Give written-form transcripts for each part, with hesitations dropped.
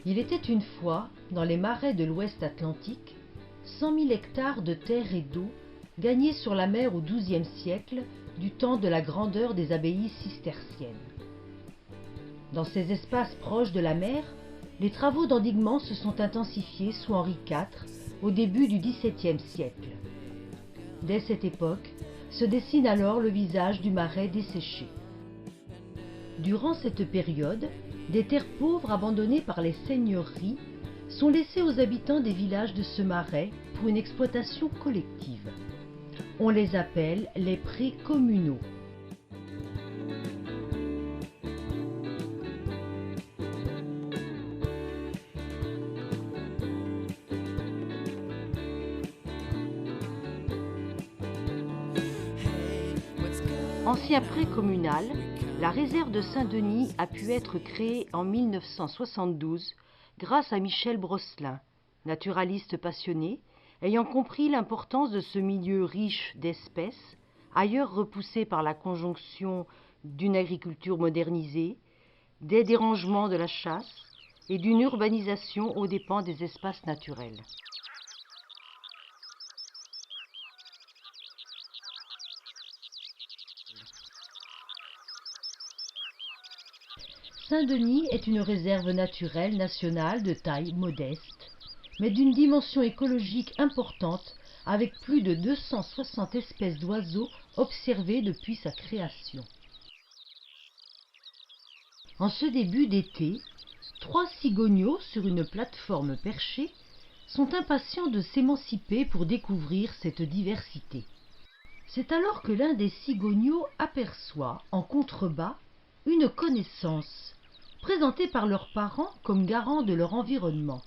Il était une fois, dans les marais de l'Ouest Atlantique, 100 000 hectares de terre et d'eau gagnés sur la mer au XIIe siècle, du temps de la grandeur des abbayes cisterciennes. Dans ces espaces proches de la mer, les travaux d'endiguement se sont intensifiés sous Henri IV au début du XVIIe siècle. Dès cette époque, se dessine alors le visage du marais desséché. Durant cette période, des terres pauvres abandonnées par les seigneuries sont laissées aux habitants des villages de ce marais pour une exploitation collective. On les appelle les prés communaux. Ancien pré communal, la réserve de Saint-Denis a pu être créée en 1972 grâce à Michel Brosselin, naturaliste passionné, ayant compris l'importance de ce milieu riche d'espèces, ailleurs repoussé par la conjonction d'une agriculture modernisée, des dérangements de la chasse et d'une urbanisation aux dépens des espaces naturels. Saint-Denis est une réserve naturelle nationale de taille modeste, mais d'une dimension écologique importante, avec plus de 260 espèces d'oiseaux observées depuis sa création. En ce début d'été, 3 cigogneaux sur une plateforme perchée sont impatients de s'émanciper pour découvrir cette diversité. C'est alors que l'un des cigogneaux aperçoit, en contrebas, une connaissance, présentée par leurs parents comme garant de leur environnement.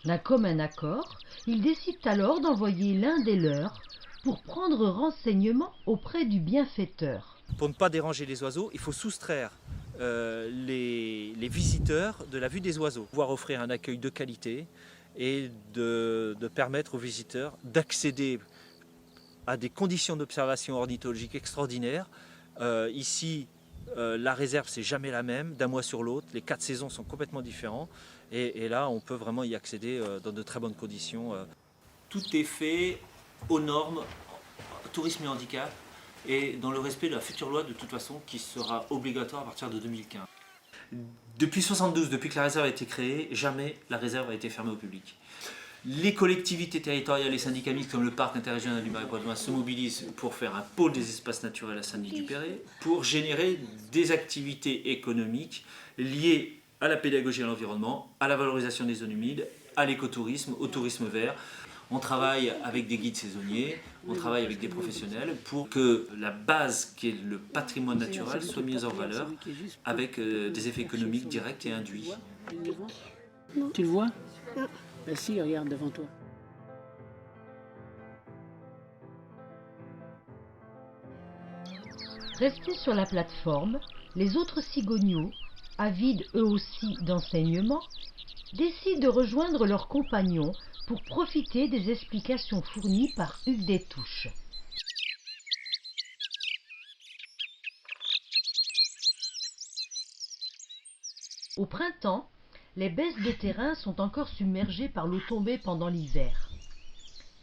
D'un commun accord, ils décident alors d'envoyer l'un des leurs pour prendre renseignement auprès du bienfaiteur. Pour ne pas déranger les oiseaux, il faut soustraire les visiteurs de la vue des oiseaux, pouvoir offrir un accueil de qualité et de permettre aux visiteurs d'accéder à des conditions d'observation ornithologique extraordinaires. Ici, la réserve, c'est jamais la même, d'un mois sur l'autre. Les 4 saisons sont complètement différentes. Et là, on peut vraiment y accéder dans de très bonnes conditions. Tout est fait aux normes tourisme et handicap et dans le respect de la future loi de toute façon qui sera obligatoire à partir de 2015. Depuis 1972, depuis que la réserve a été créée, jamais la réserve a été fermée au public. Les collectivités territoriales et syndicats mixtes comme le parc interrégional du Marais-Poitevin se mobilisent pour faire un pôle des espaces naturels à Saint-Denis-du-Perret, pour générer des activités économiques liées à la pédagogie et à l'environnement, à la valorisation des zones humides, à l'écotourisme, au tourisme vert. On travaille avec des guides saisonniers, on travaille avec des professionnels pour que la base qui est le patrimoine naturel soit mise en valeur avec des effets économiques directs et induits. Tu le vois? Non. Ben si, regarde devant toi. Restés sur la plateforme, les autres cigogneaux, avides eux aussi d'enseignement, décident de rejoindre leurs compagnons pour profiter des explications fournies par Hugues Destouches. Au printemps, les baisses de terrain sont encore submergées par l'eau tombée pendant l'hiver.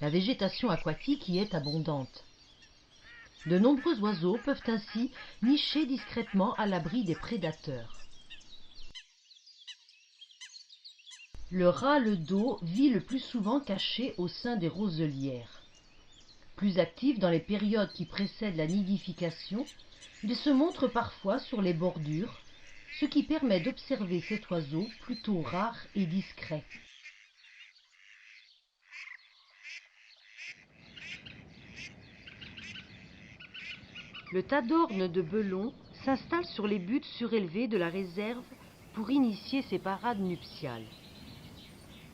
La végétation aquatique y est abondante. De nombreux oiseaux peuvent ainsi nicher discrètement à l'abri des prédateurs. Le râle d'eau vit le plus souvent caché au sein des roselières. Plus actif dans les périodes qui précèdent la nidification, il se montre parfois sur les bordures, ce qui permet d'observer cet oiseau plutôt rare et discret. Le tadorne de Belon s'installe sur les buttes surélevées de la réserve pour initier ses parades nuptiales.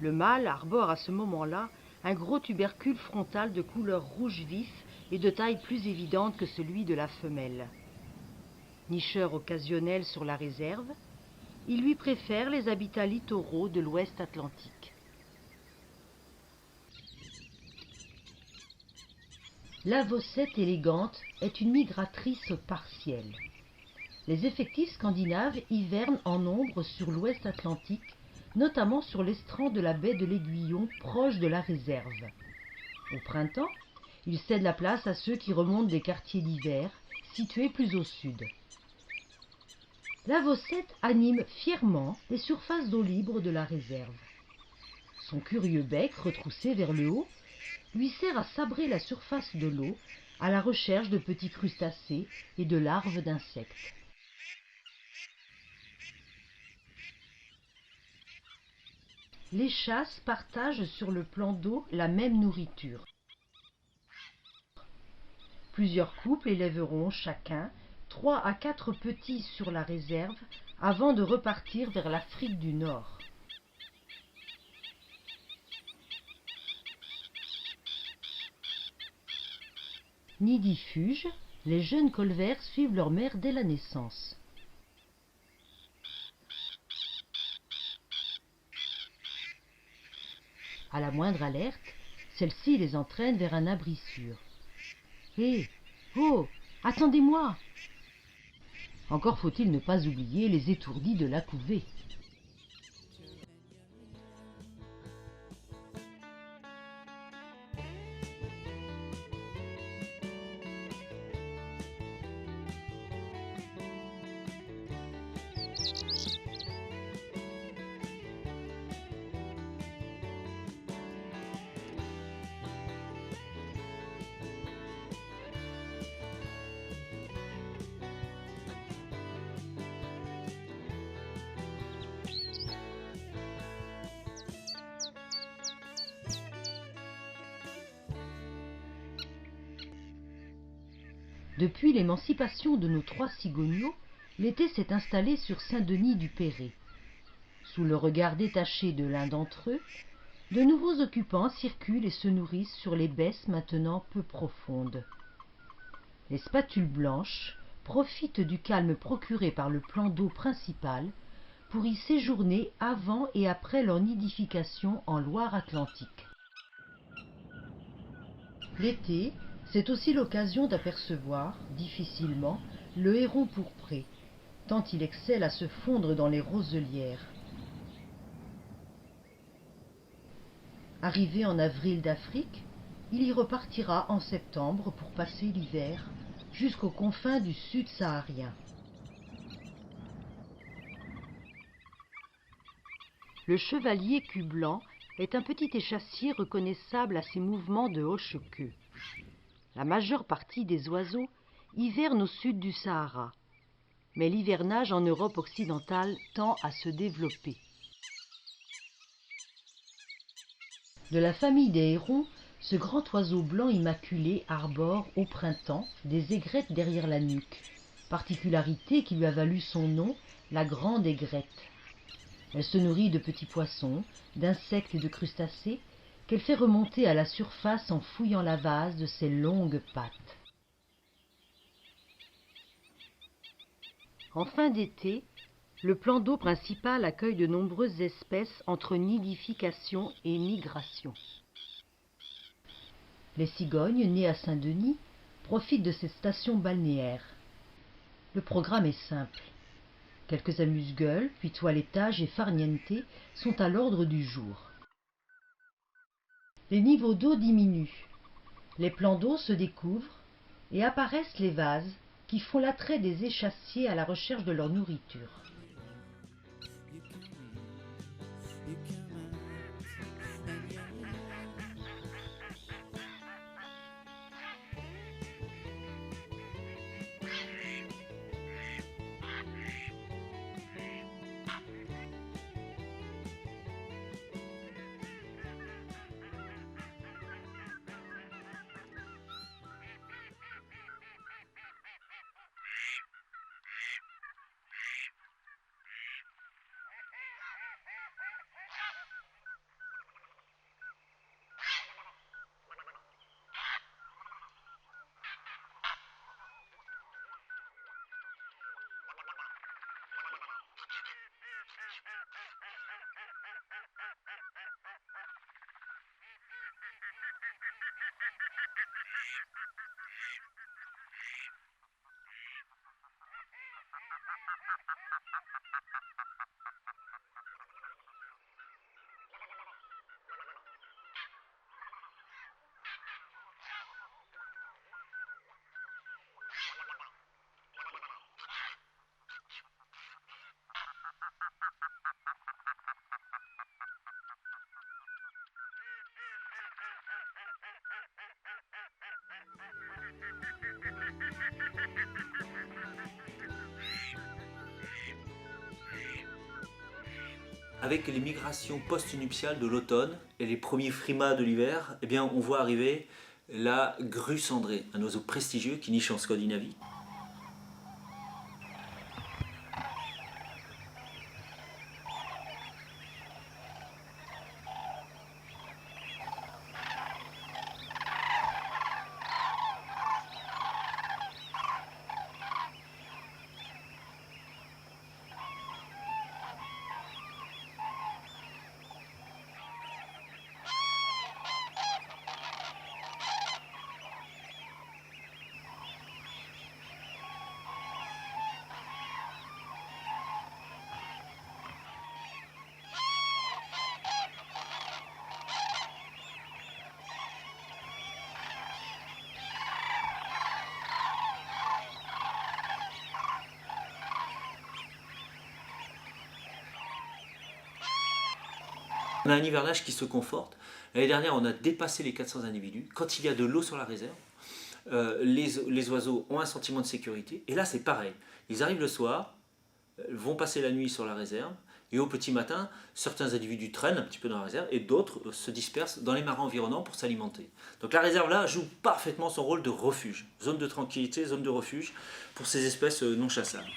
Le mâle arbore à ce moment-là un gros tubercule frontal de couleur rouge vif et de taille plus évidente que celui de la femelle. Nicheur occasionnel sur la réserve, il lui préfère les habitats littoraux de l'Ouest Atlantique. L'avocette élégante est une migratrice partielle. les effectifs scandinaves hivernent en nombre sur l'ouest Atlantique, notamment sur l'estran de la baie de l'Aiguillon, proche de la réserve. Au printemps, ils cèdent la place à ceux qui remontent des quartiers d'hiver, situés plus au sud. L'avocette anime fièrement les surfaces d'eau libre de la réserve. Son curieux bec, retroussé vers le haut, lui sert à sabrer la surface de l'eau à la recherche de petits crustacés et de larves d'insectes. Les chasses partagent sur le plan d'eau la même nourriture. Plusieurs couples élèveront chacun 3 à 4 petits sur la réserve avant de repartir vers l'Afrique du Nord. Nidifuges, les jeunes colverts suivent leur mère dès la naissance. À la moindre alerte, celle-ci les entraîne vers un abri sûr. Hé, oh, attendez-moi! Encore faut-il ne pas oublier les étourdis de la couvée. Depuis l'émancipation de nos 3 cigognos, l'été s'est installé sur Saint-Denis-du-Péret. Sous le regard détaché de l'un d'entre eux, de nouveaux occupants circulent et se nourrissent sur les baisses maintenant peu profondes. Les spatules blanches profitent du calme procuré par le plan d'eau principal pour y séjourner avant et après leur nidification en Loire-Atlantique. L'été, c'est aussi l'occasion d'apercevoir, difficilement, le héron pourpré, tant il excelle à se fondre dans les roselières. Arrivé en avril d'Afrique, il y repartira en septembre pour passer l'hiver jusqu'aux confins du sud saharien. Le chevalier cul-blanc est un petit échassier reconnaissable à ses mouvements de hoche-queue. La majeure partie des oiseaux hivernent au sud du Sahara, mais l'hivernage en Europe occidentale tend à se développer. De la famille des hérons, ce grand oiseau blanc immaculé arbore au printemps des aigrettes derrière la nuque, particularité qui lui a valu son nom, la grande aigrette. Elle se nourrit de petits poissons, d'insectes et de crustacés qu'elle fait remonter à la surface en fouillant la vase de ses longues pattes. En fin d'été, le plan d'eau principal accueille de nombreuses espèces entre nidification et migration. Les cigognes nées à Saint-Denis profitent de cette station balnéaire. Le programme est simple. Quelques amuse-gueules, puis toilettage et farniente sont à l'ordre du jour. Les niveaux d'eau diminuent, les plans d'eau se découvrent et apparaissent les vases qui font l'attrait des échassiers à la recherche de leur nourriture. Avec les migrations post-nuptiales de l'automne et les premiers frimas de l'hiver, eh bien, on voit arriver la grue cendrée, un oiseau prestigieux qui niche en Scandinavie. On a un hivernage qui se conforte. L'année dernière, on a dépassé les 400 individus. Quand il y a de l'eau sur la réserve, les oiseaux ont un sentiment de sécurité. Et là, c'est pareil. Ils arrivent le soir, vont passer la nuit sur la réserve, et au petit matin, certains individus traînent un petit peu dans la réserve, et d'autres se dispersent dans les marais environnants pour s'alimenter. Donc la réserve, là, joue parfaitement son rôle de refuge. Zone de tranquillité, zone de refuge pour ces espèces non chassables.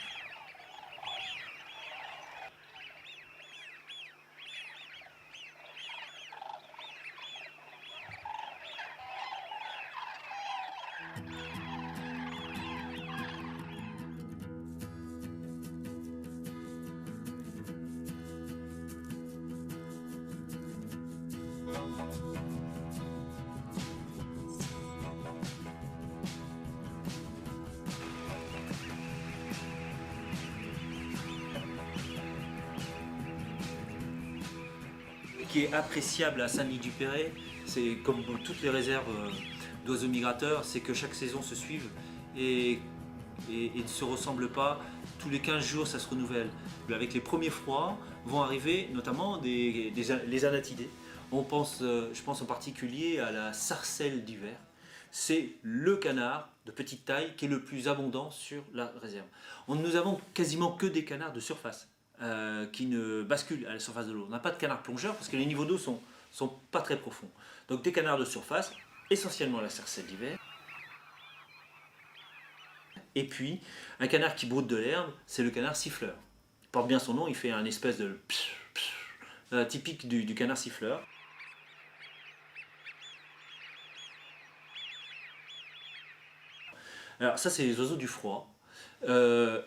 Ce qui est appréciable à Saint-Denis-du-Perret, c'est comme toutes les réserves d'oiseaux migrateurs, c'est que chaque saison se suive et ne se ressemble pas. Tous les 15 jours, ça se renouvelle. Avec les premiers froids vont arriver notamment les anatidés. Je pense en particulier à la sarcelle d'hiver. C'est le canard de petite taille qui est le plus abondant sur la réserve. Nous avons quasiment que des canards de surface qui ne basculent à la surface de l'eau. On n'a pas de canards plongeurs parce que les niveaux d'eau sont pas très profonds. Donc des canards de surface, essentiellement la sarcelle d'hiver. Et puis, un canard qui broute de l'herbe, c'est le canard siffleur. Il porte bien son nom, il fait un espèce de typique du canard siffleur. Alors ça, c'est les oiseaux du froid.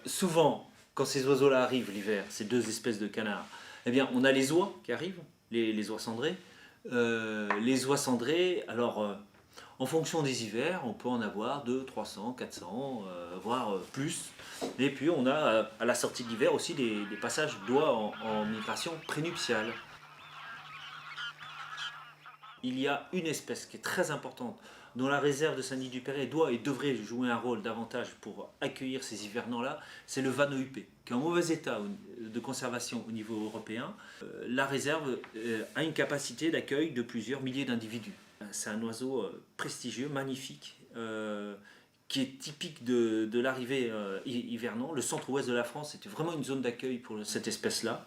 Souvent, quand ces oiseaux-là arrivent l'hiver, ces deux espèces de canards, eh bien, on a les oies qui arrivent, les oies cendrées. Les oies cendrées, alors... en fonction des hivers, on peut en avoir 200, 300, 400, voire plus. Et puis on a à la sortie de l'hiver aussi des passages d'oies en migration prénuptiale. Il y a une espèce qui est très importante, dont la réserve de Saint-Denis-du-Perret doit et devrait jouer un rôle davantage pour accueillir ces hivernants-là, c'est le vanneau huppé, qui est en mauvais état de conservation au niveau européen. La réserve a une capacité d'accueil de plusieurs milliers d'individus. C'est un oiseau prestigieux, magnifique, qui est typique de l'arrivée hivernant. Le centre-ouest de la France était vraiment une zone d'accueil pour cette espèce-là.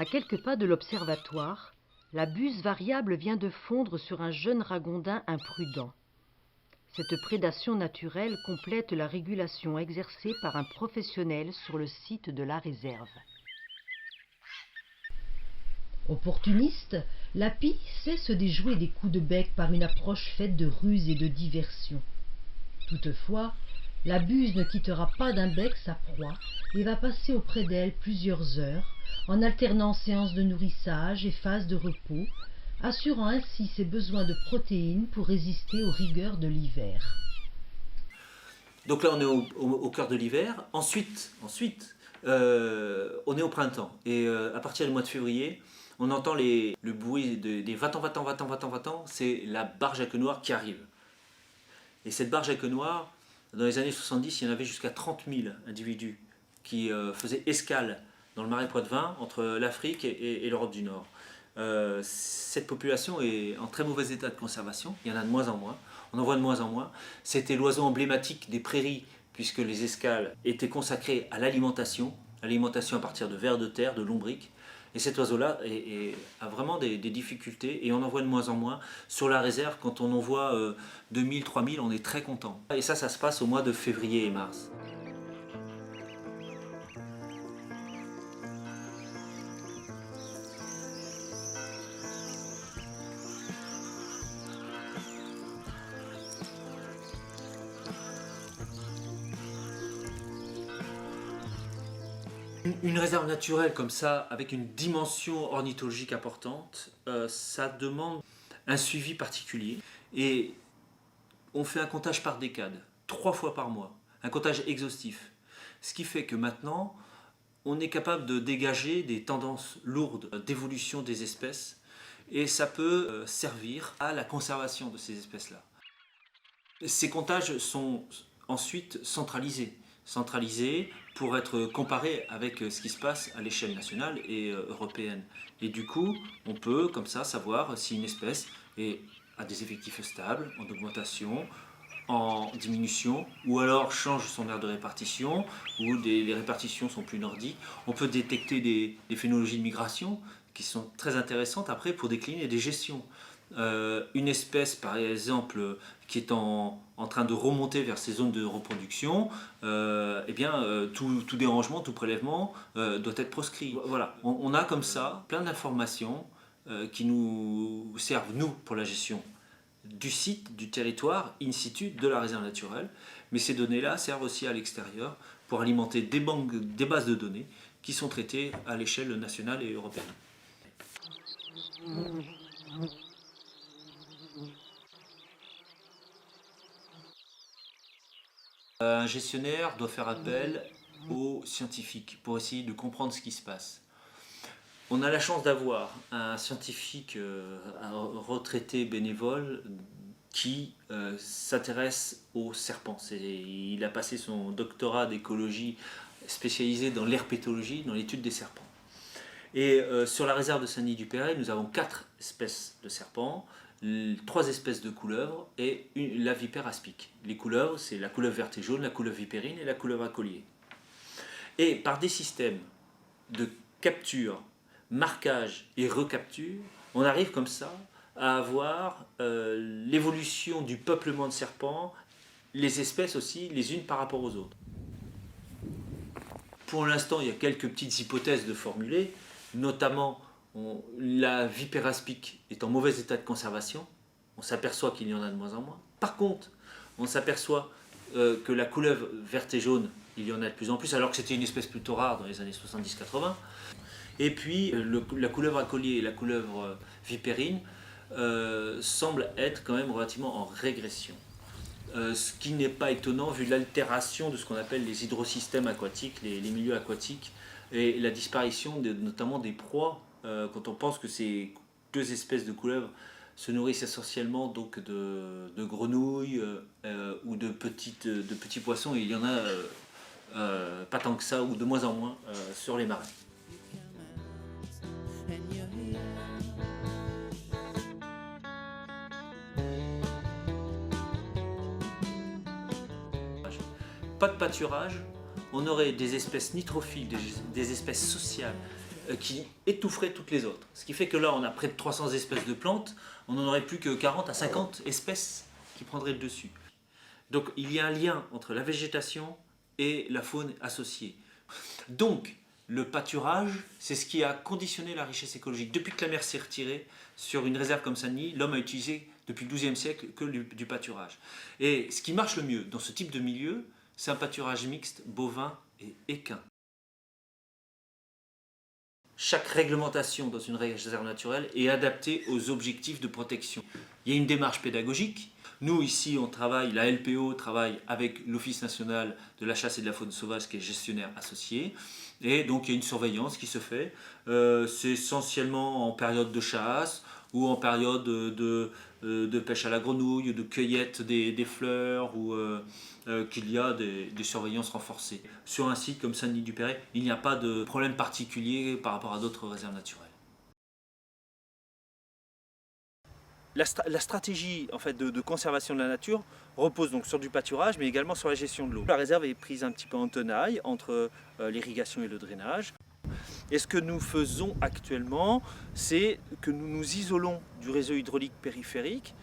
À quelques pas de l'observatoire, la buse variable vient de fondre sur un jeune ragondin imprudent. Cette prédation naturelle complète la régulation exercée par un professionnel sur le site de la réserve. Opportuniste, la pie sait se déjouer des coups de bec par une approche faite de ruse et de diversion. Toutefois, La buse ne quittera pas d'un bec sa proie et va passer auprès d'elle plusieurs heures, en alternant séances de nourrissage et phases de repos, assurant ainsi ses besoins de protéines pour résister aux rigueurs de l'hiver. Donc là, on est au cœur de l'hiver. Ensuite, on est au printemps. Et à partir du mois de février, on entend le bruit des va-t'en, va-t'en, va-t'en, va-t'en, va-t'en. C'est la barge à queue noire qui arrive. Et cette barge à queue noire, dans les années 70, il y en avait jusqu'à 30 000 individus qui faisaient escale dans le marais Poitevin entre l'Afrique et l'Europe du Nord. Cette population est en très mauvais état de conservation, il y en a de moins en moins, on en voit de moins en moins. C'était l'oiseau emblématique des prairies, puisque les escales étaient consacrées à l'alimentation à partir de vers de terre, de lombriques. Et cet oiseau-là a vraiment des difficultés, et on en voit de moins en moins. Sur la réserve, quand on en voit 2000, 3000, on est très content. Et ça se passe au mois de février et mars. Une réserve naturelle comme ça, avec une dimension ornithologique importante, ça demande un suivi particulier. Et on fait un comptage par décade, 3 fois par mois, un comptage exhaustif. Ce qui fait que maintenant, on est capable de dégager des tendances lourdes d'évolution des espèces, et ça peut servir à la conservation de ces espèces-là. Ces comptages sont ensuite centralisés pour être comparés avec ce qui se passe à l'échelle nationale et européenne. Et du coup, on peut comme ça savoir si une espèce a des effectifs stables, en augmentation, en diminution, ou alors change son aire de répartition, ou les répartitions sont plus nordiques. On peut détecter des phénologies de migration qui sont très intéressantes après pour décliner des gestions. Une espèce par exemple qui est en train de remonter vers ses zones de reproduction, tout dérangement, tout prélèvement doit être proscrit. Voilà, on a comme ça plein d'informations qui nous servent, nous, pour la gestion du site, du territoire, in situ, de la réserve naturelle. Mais ces données-là servent aussi à l'extérieur pour alimenter des bases de données qui sont traitées à l'échelle nationale et européenne. Un gestionnaire doit faire appel aux scientifiques pour essayer de comprendre ce qui se passe. On a la chance d'avoir un scientifique, un retraité bénévole qui s'intéresse aux serpents. Il a passé son doctorat d'écologie spécialisé dans l'herpétologie, dans l'étude des serpents. Et sur la réserve de Saint-Denis-du-Perret, nous avons 4 espèces de serpents, 3 espèces de couleuvres et la vipère aspic. Les couleuvres, c'est la couleuvre verte et jaune, la couleuvre vipérine et la couleuvre à collier. Et par des systèmes de capture, marquage et recapture, on arrive comme ça à avoir l'évolution du peuplement de serpents, les espèces aussi, les unes par rapport aux autres. Pour l'instant, il y a quelques petites hypothèses de formuler, notamment la vipère aspic est en mauvais état de conservation. On s'aperçoit qu'il y en a de moins en moins. Par contre, on s'aperçoit que la couleuvre verte et jaune, il y en a de plus en plus, alors que c'était une espèce plutôt rare dans les années 70-80. Et puis, la couleuvre à collier et la couleuvre vipérine semblent être quand même relativement en régression. Ce qui n'est pas étonnant vu l'altération de ce qu'on appelle les hydrosystèmes aquatiques, les milieux aquatiques, et la disparition notamment des proies, quand on pense que ces 2 espèces de couleuvres se nourrissent essentiellement donc de grenouilles ou de petits poissons, et il y en a pas tant que ça, ou de moins en moins sur les marais. Pas de pâturage, on aurait des espèces nitrophiles, des espèces sociales qui étoufferaient toutes les autres. Ce qui fait que là, on a près de 300 espèces de plantes, on n'en aurait plus que 40 à 50 espèces qui prendraient le dessus. Donc il y a un lien entre la végétation et la faune associée. Donc le pâturage, c'est ce qui a conditionné la richesse écologique. Depuis que la mer s'est retirée sur une réserve comme Saint-Denis, l'homme a utilisé depuis le XIIe siècle que du pâturage. Et ce qui marche le mieux dans ce type de milieu, C'est un pâturage mixte bovin et équin. Chaque réglementation dans une réserve naturelle est adaptée aux objectifs de protection. Il y a une démarche pédagogique. Nous, ici, on travaille, la LPO travaille avec l'Office national de la chasse et de la faune sauvage, qui est gestionnaire associé. Et donc, il y a une surveillance qui se fait. C'est essentiellement en période de chasse ou en période de pêche à la grenouille, de cueillette des fleurs, ou qu'il y a des surveillances renforcées. Sur un site comme Saint-Denis-du-Perret, il n'y a pas de problème particulier par rapport à d'autres réserves naturelles. La stratégie en fait, de conservation de la nature repose donc sur du pâturage, mais également sur la gestion de l'eau. La réserve est prise un petit peu en tenaille entre l'irrigation et le drainage. Et ce que nous faisons actuellement, c'est que nous nous isolons du réseau hydraulique périphérique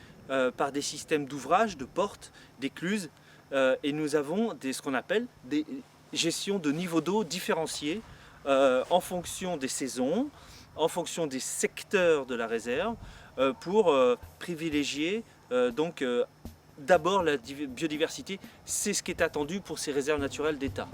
par des systèmes d'ouvrage, de portes, d'écluses, et nous avons ce qu'on appelle des gestions de niveau d'eau différenciées en fonction des saisons, en fonction des secteurs de la réserve, pour privilégier d'abord la biodiversité. C'est ce qui est attendu pour ces réserves naturelles d'État.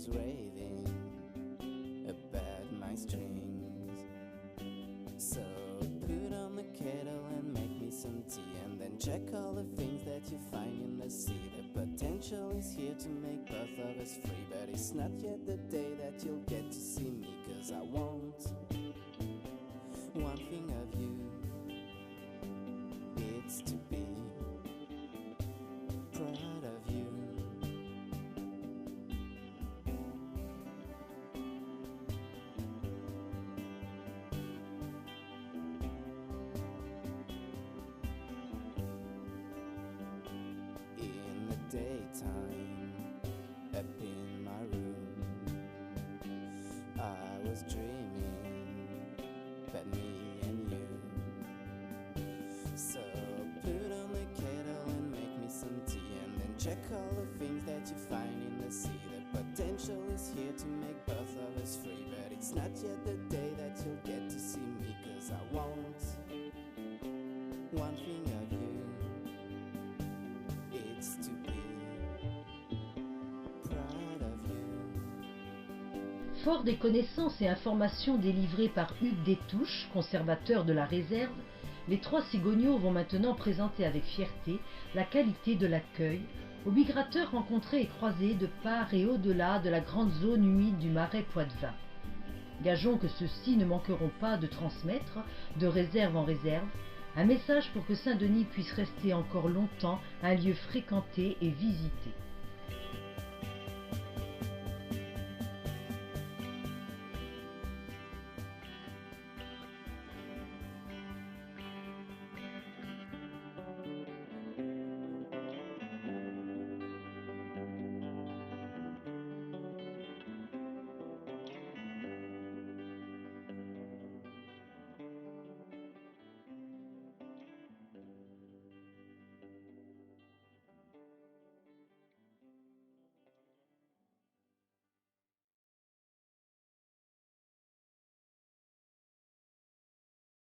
Raving about my strings, so put on the kettle and make me some tea, and then check all the things that you find in the sea. The potential is here to make both of us free, but it's not yet the day that you'll get to see me, 'cause I want one thing of you, it's to be proud of you. Daytime, up in my room, I was dreaming about me and you. So put on the kettle and make me some tea, and then check all the things that you find in the sea. The potential is here to make both of us free, but it's not yet the day that you'll get to see me, 'cause I want one thing of you, it's to be proud of you. Fort des connaissances et informations délivrées par Hugues Détouche, conservateur de la réserve, les trois cigogneaux vont maintenant présenter avec fierté la qualité de l'accueil aux migrateurs rencontrés et croisés de part et au-delà de la grande zone humide du Marais poitevin. Gageons que ceux-ci ne manqueront pas de transmettre, de réserve en réserve, un message pour que Saint-Denis puisse rester encore longtemps un lieu fréquenté et visité.